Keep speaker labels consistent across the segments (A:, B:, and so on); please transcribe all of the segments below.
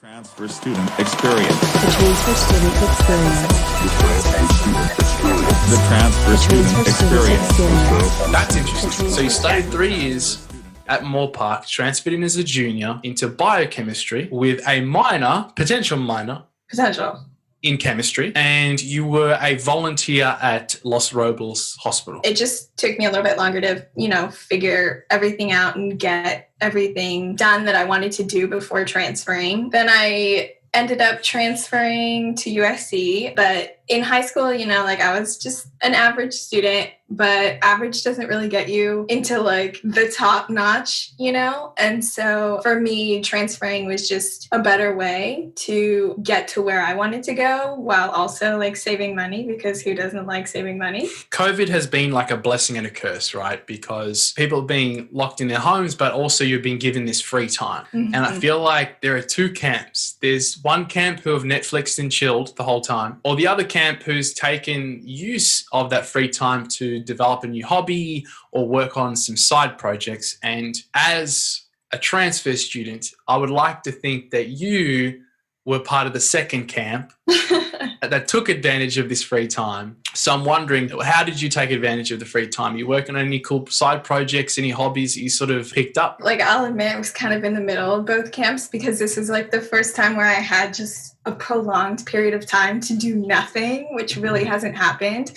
A: Transfer student experience.
B: The transfer student experience.
A: The transfer student experience.
C: That's interesting. So you studied 3 years at Moore Park, transferred in as a junior into biochemistry with a potential minor in chemistry, and you were a volunteer at Los Robles Hospital.
D: It just took me a little bit longer to, figure everything out and get everything done that I wanted to do before transferring. Then I ended up transferring to USC, but in high school, I was just an average student, but average doesn't really get you into the top notch, And so for me, transferring was just a better way to get to where I wanted to go while also saving money, because who doesn't like saving money?
C: COVID has been like a blessing and a curse, right? Because people are being locked in their homes, but also you're being given this free time. Mm-hmm. And I feel like there are two camps. There's one camp who have Netflixed and chilled the whole time, or the other camp who's taken use of that free time to develop a new hobby or work on some side projects. And as a transfer student, I would like to think that you were part of the second camp that took advantage of this free time. So I'm wondering, how did you take advantage of the free time? You working on any cool side projects, any hobbies that you sort of picked up?
D: I'll admit I was kind of in the middle of both camps, because this is the first time where I had just a prolonged period of time to do nothing, which really hasn't happened.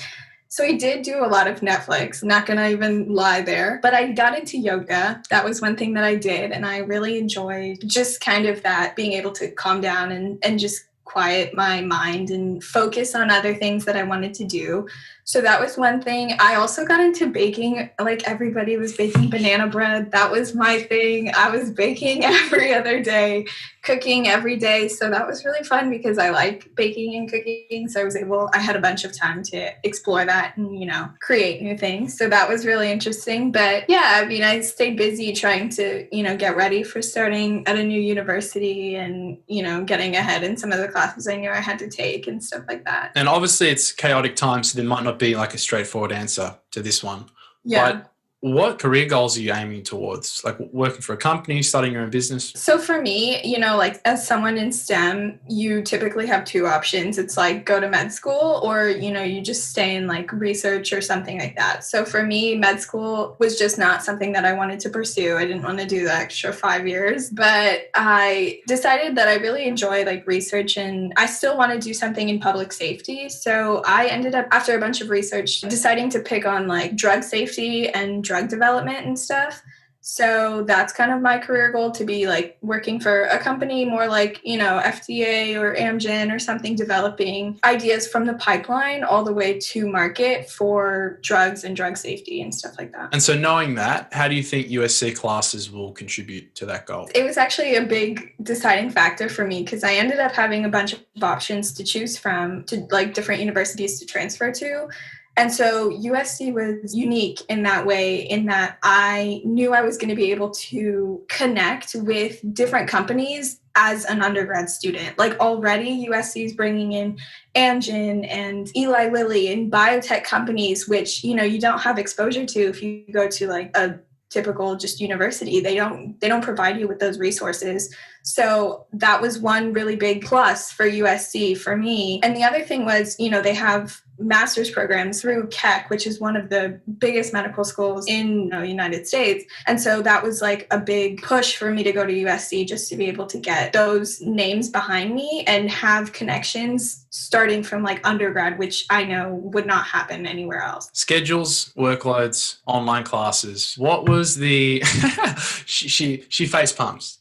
D: So I did do a lot of Netflix, not going to even lie there. But I got into yoga. That was one thing that I did. And I really enjoyed just kind of that, being able to calm down and just quiet my mind and focus on other things that I wanted to do. So that was one thing. I also got into baking. Everybody was baking banana bread. That was my thing. I was baking every other day, cooking every day. So that was really fun because I like baking and cooking. So I had a bunch of time to explore that and, create new things. So that was really interesting. But yeah, I stayed busy trying to, get ready for starting at a new university and, getting ahead in some of the classes I knew I had to take and stuff like that.
C: And obviously it's chaotic times, so there might not be a straightforward answer to this one.
D: Yeah.
C: But what career goals are you aiming towards? Working for a company, starting your own business?
D: So for me, as someone in STEM, you typically have two options. It's go to med school, or, you just stay in research or something like that. So for me, med school was just not something that I wanted to pursue. I didn't want to do the extra 5 years, but I decided that I really enjoy research, and I still want to do something in public safety. So I ended up, after a bunch of research, deciding to pick on drug safety and drug development and stuff. So that's kind of my career goal, to be working for a company more FDA or Amgen or something, developing ideas from the pipeline all the way to market for drugs and drug safety and stuff like that.
C: And so knowing that, how do you think USC classes will contribute to that goal?
D: It was actually a big deciding factor for me, because I ended up having a bunch of options to choose from, to different universities to transfer to. And so USC was unique in that way, in that I knew I was going to be able to connect with different companies as an undergrad student. Already USC is bringing in Amgen and Eli Lilly and biotech companies, which, you don't have exposure to if you go to a typical just university. They don't provide you with those resources. So that was one really big plus for USC for me. And the other thing was, they have master's programs through Keck, which is one of the biggest medical schools in the United States. And so that was a big push for me to go to USC, just to be able to get those names behind me and have connections starting from undergrad, which I know would not happen anywhere else.
C: Schedules, workloads, online classes. What was the she face palms.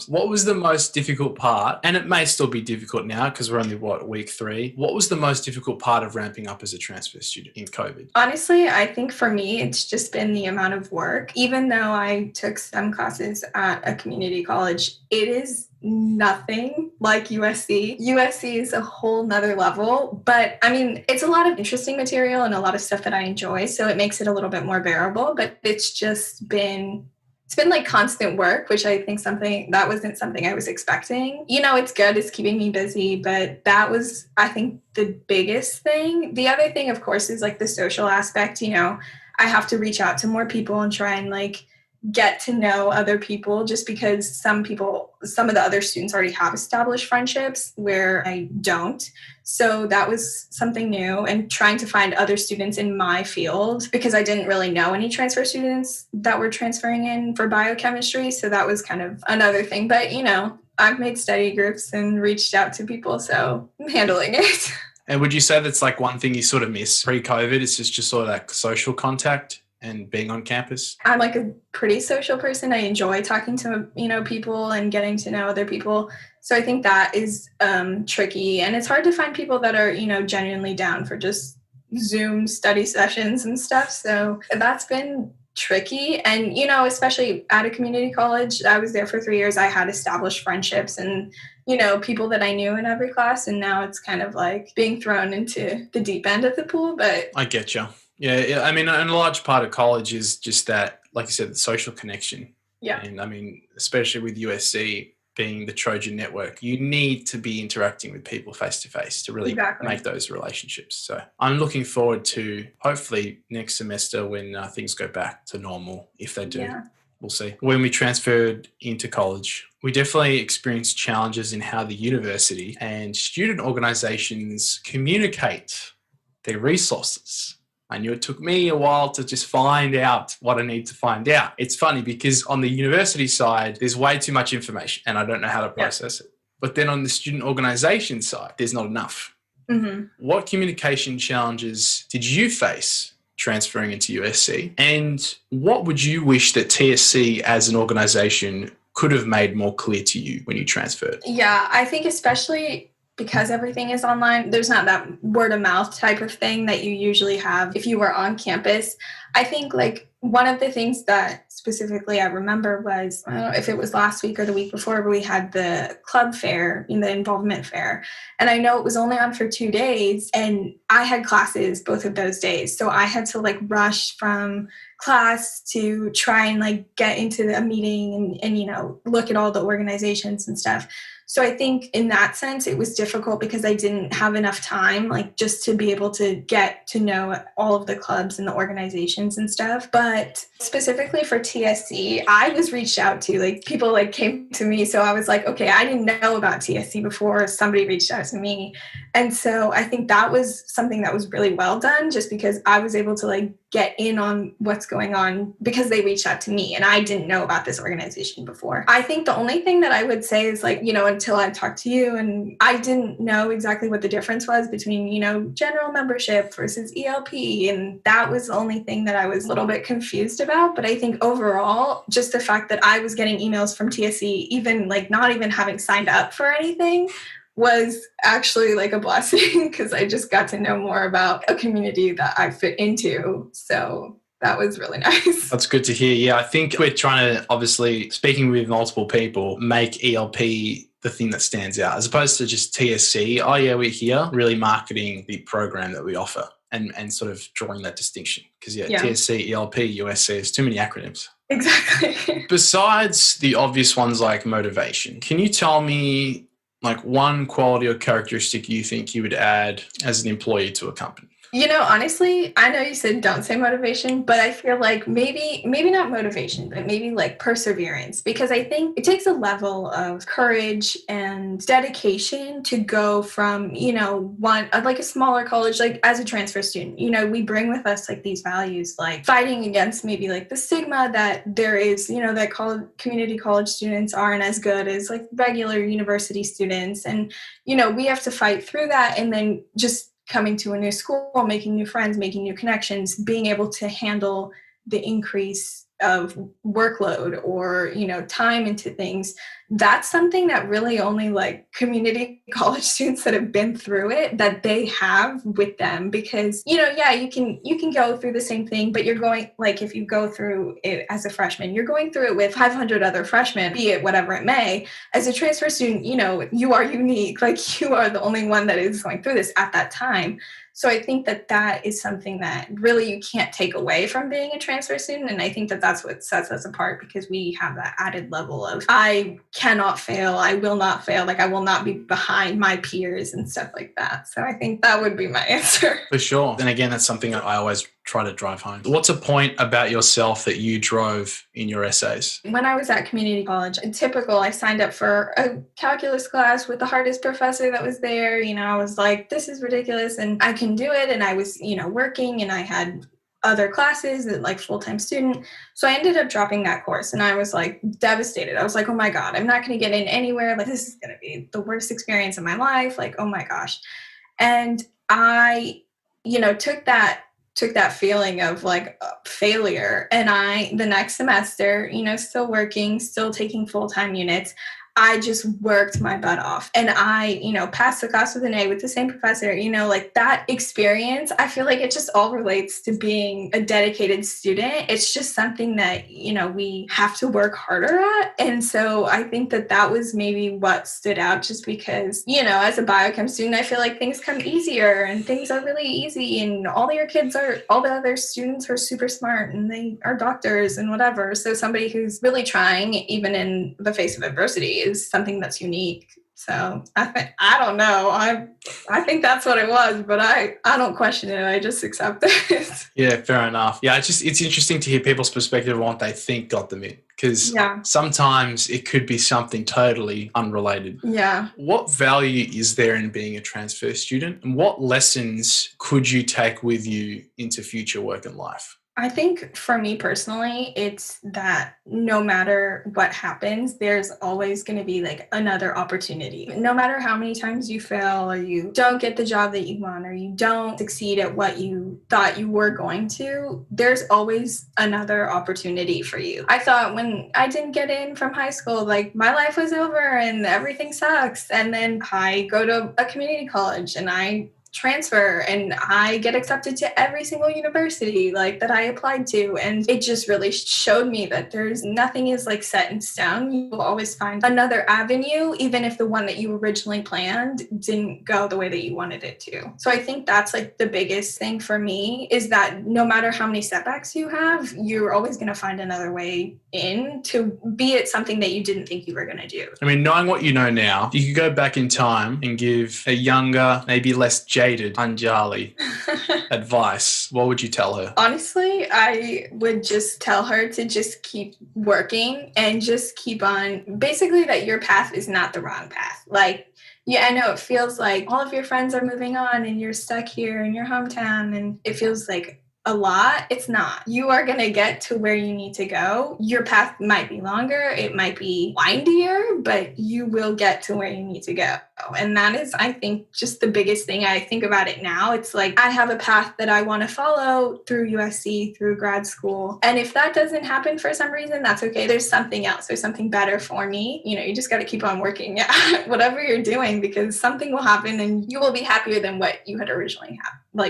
C: What was the most difficult part? And it may still be difficult now because we're only, week 3. What was the most difficult part of ramping up as a transfer student in COVID?
D: Honestly, I think for me, it's just been the amount of work. Even though I took some classes at a community college, it is nothing like USC. USC is a whole nother level, but it's a lot of interesting material and a lot of stuff that I enjoy. So it makes it a little bit more bearable, but it's been constant work, which I think that wasn't something I was expecting. It's good. It's keeping me busy, but that was, I think, the biggest thing. The other thing, of course, is the social aspect. I have to reach out to more people and try and get to know other people, just because some of the other students already have established friendships where I don't. So that was something new, and trying to find other students in my field, because I didn't really know any transfer students that were transferring in for biochemistry. So that was kind of another thing. But, I've made study groups and reached out to people, so I'm handling it.
C: And would you say that's like one thing you sort of miss pre-COVID? It's just sort of that social contact and being on campus?
D: I'm like a pretty social person. I enjoy talking to, people and getting to know other people. So I think that is tricky. And it's hard to find people that are, genuinely down for just Zoom study sessions and stuff. So that's been tricky. And, especially at a community college, I was there for 3 years. I had established friendships and, people that I knew in every class. And now it's kind of like being thrown into the deep end of the pool. But
C: I get you. Yeah. I mean, and a large part of college is just that, like you said, the social connection.
D: Yeah.
C: And I mean, especially with USC being the Trojan network, you need to be interacting with people face to face to really make those relationships. So I'm looking forward to hopefully next semester when things go back to normal. If they do, we'll see. When we transferred into college, we definitely experienced challenges in how the university and student organizations communicate their resources. I knew it took me a while to just find out what I need to find out. It's funny because on the university side, there's way too much information and I don't know how to process it. But then on the student organization side, there's not enough.
D: Mm-hmm.
C: What communication challenges did you face transferring into USC? And what would you wish that TSC as an organization could have made more clear to you when you transferred?
D: Yeah, I think especially because everything is online, there's not that word of mouth type of thing that you usually have if you were on campus. I think like one of the things that specifically I remember was, I don't know if it was last week or the week before, but we had the club fair, the involvement fair. And I know it was only on for 2 days and I had classes both of those days. So I had to like rush from class to try and like get into a meeting and look at all the organizations and stuff. So I think in that sense, it was difficult because I didn't have enough time, like just to be able to get to know all of the clubs and the organizations and stuff. But specifically for TSC, I was reached out to, like people like came to me. So I was like, okay, I didn't know about TSC before somebody reached out to me. And so I think that was something that was really well done, just because I was able to like get in on what's going on because they reached out to me and I didn't know about this organization before. I think the only thing that I would say is like, until I talked to you and I didn't know exactly what the difference was between, general membership versus ELP. And that was the only thing that I was a little bit confused about. But I think overall, just the fact that I was getting emails from TSC, even like not even having signed up for anything, was actually like a blessing because I just got to know more about a community that I fit into. So that was really nice.
C: That's good to hear. Yeah, I think we're trying to, obviously, speaking with multiple people, make ELP the thing that stands out as opposed to just TSC. Oh, yeah, we're here, really marketing the program that we offer and sort of drawing that distinction. Because, TSC, ELP, USC, there's too many acronyms.
D: Exactly.
C: Besides the obvious ones like motivation, can you tell me like one quality or characteristic you think you would add as an employee to a company?
D: Honestly, I know you said don't say motivation, but I feel like maybe not motivation, but maybe like perseverance, because I think it takes a level of courage and dedication to go from, one, like a smaller college, like as a transfer student, we bring with us like these values, like fighting against maybe like the stigma that there is, that community college students aren't as good as like regular university students. And, we have to fight through that and then just coming to a new school, making new friends, making new connections, being able to handle the increase of workload or, time into things. That's something that really only like community college students that have been through it, that they have with them, because, you can go through the same thing, but you're going, like, if you go through it as a freshman, you're going through it with 500 other freshmen, be it whatever it may. As a transfer student, you are unique, like you are the only one that is going through this at that time. So I think that is something that really you can't take away from being a transfer student. And I think that's what sets us apart, because we have that added level of, I cannot fail, I will not fail, like I will not be behind my peers and stuff like that. So I think that would be my answer.
C: For sure. And again, that's something I always try to drive home. What's a point about yourself that you drove in your essays?
D: When I was at community college, typical, I signed up for a calculus class with the hardest professor that was there. I was like, this is ridiculous and I can do it. And I was, working and I had other classes and like full-time student. So I ended up dropping that course and I was like devastated. I was like, oh my God, I'm not going to get in anywhere. Like, this is going to be the worst experience of my life. Like, oh my gosh. And I, took that feeling of like failure. And the next semester, still working, still taking full-time units, I just worked my butt off and I, passed the class with an A with the same professor, like that experience. I feel like it just all relates to being a dedicated student. It's just something that, we have to work harder at. And so I think that was maybe what stood out just because, as a biochem student, I feel like things come easier and things are really easy and all the other students are super smart and they are doctors and whatever. So somebody who's really trying, even in the face of adversity, is something that's unique. So I don't know. I think that's what it was, but I don't question it. I just accept it.
C: Yeah, fair enough. Yeah, it's interesting to hear people's perspective on what they think got them in, because sometimes it could be something totally unrelated.
D: Yeah.
C: What value is there in being a transfer student, and what lessons could you take with you into future work and life?
D: I think for me personally, it's that no matter what happens, there's always going to be like another opportunity. No matter how many times you fail or you don't get the job that you want or you don't succeed at what you thought you were going to, there's always another opportunity for you. I thought when I didn't get in from high school, like my life was over and everything sucks. And then I go to a community college and I transfer and I get accepted to every single university like that I applied to, and it just really showed me that there's nothing is like set in stone. You will always find another avenue, even if the one that you originally planned didn't go the way that you wanted it to. So I think that's like the biggest thing for me, is that no matter how many setbacks you have, you're always going to find another way in, to be it something that you didn't think you were going to do.
C: I mean, knowing what you know now, you could go back in time and give a younger, maybe less jaded Anjali advice. What would you tell her?
D: Honestly, I would just tell her to just keep working and just keep on, basically that your path is not the wrong path. Like, yeah, I know it feels like all of your friends are moving on and you're stuck here in your hometown and it feels like a lot. It's not. You are going to get to where you need to go. Your path might be longer. It might be windier, but you will get to where you need to go. And that is, I think, just the biggest thing. I think about it now. It's like, I have a path that I want to follow through USC, through grad school. And if that doesn't happen for some reason, that's okay. There's something else. There's something better for me. You just got to keep on working at whatever you're doing, because something will happen and you will be happier than what you had originally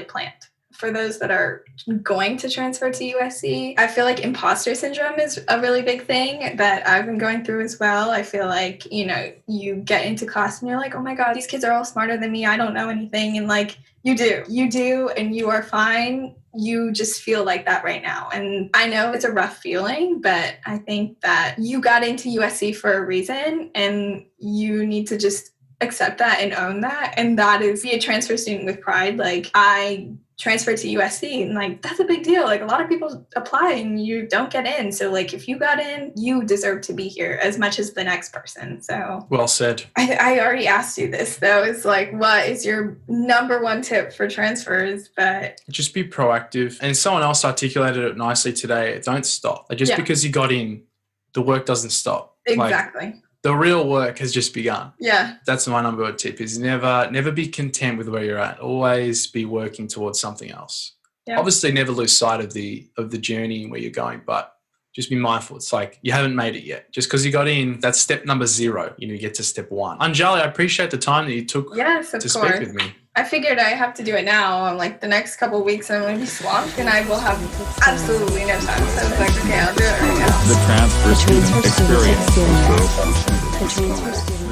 D: planned. For those that are going to transfer to USC, I feel like imposter syndrome is a really big thing that I've been going through as well. I feel like, you get into class and you're like, oh my God, these kids are all smarter than me. I don't know anything. And like, you do, and you are fine. You just feel like that right now. And I know it's a rough feeling, but I think that you got into USC for a reason and you need to just accept that and own that. And that is, be a transfer student with pride. Like, I transferred to USC and like, that's a big deal. Like, a lot of people apply and you don't get in. So like, if you got in, you deserve to be here as much as the next person. So
C: well said.
D: I already asked you this though. It's like, what is your number one tip for transfers? But
C: just be proactive. And someone else articulated it nicely today. Don't stop. Like, just because you got in, the work doesn't stop.
D: Exactly.
C: Like, the real work has just begun.
D: Yeah.
C: That's my number one tip, is never be content with where you're at. Always be working towards something else. Yeah. Obviously, never lose sight of the journey and where you're going, but just be mindful. It's like, you haven't made it yet. Just because you got in, that's step number 0. You get to step 1. Anjali, I appreciate the time that you took to speak with me.
D: I figured I have to do it now. I'm like, the next couple of weeks I'm going to be swamped and I will have absolutely no time. So I was like, okay, I'll do it right now.
A: The transfer student experience.
B: The transfer student